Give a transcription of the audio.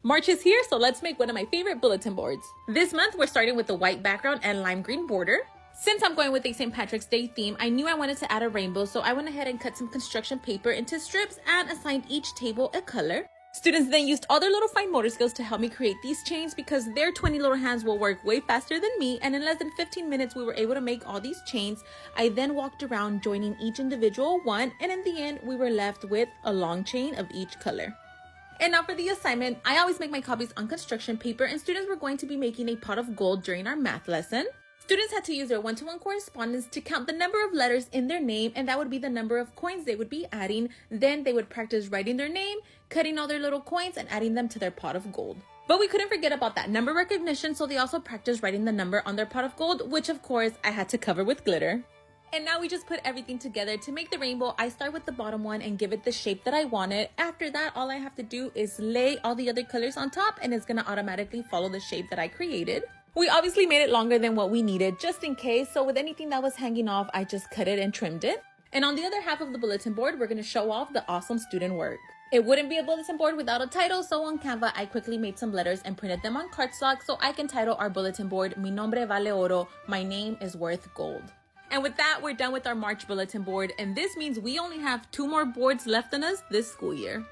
March is here, so let's make one of my favorite bulletin boards. This month, we're starting with the white background and lime green border. Since I'm going with a St. Patrick's Day theme, I knew I wanted to add a rainbow, so I went ahead and cut some construction paper into strips and assigned each table a color. Students then used all their little fine motor skills to help me create these chains because their 20 little hands will work way faster than me, and in less than 15 minutes we were able to make all these chains. I then walked around joining each individual one, and in the end we were left with a long chain of each color. And now for the assignment. I always make my copies on construction paper, and students were going to be making a pot of gold during our math lesson. Students had to use their one-to-one correspondence to count the number of letters in their name, and that would be the number of coins they would be adding. Then they would practice writing their name, cutting all their little coins, and adding them to their pot of gold. But we couldn't forget about that number recognition, so they also practiced writing the number on their pot of gold, which of course I had to cover with glitter. And now we just put everything together. To make the rainbow, I start with the bottom one and give it the shape that I wanted. After that, all I have to do is lay all the other colors on top, and it's gonna automatically follow the shape that I created. We obviously made it longer than what we needed, just in case, so with anything that was hanging off, I just cut it and trimmed it. And on the other half of the bulletin board, we're gonna show off the awesome student work. It wouldn't be a bulletin board without a title, so on Canva, I quickly made some letters and printed them on cardstock so I can title our bulletin board, Mi nombre vale oro, my name is worth gold. And with that, we're done with our March bulletin board, and this means we only have 2 more boards left on us this school year.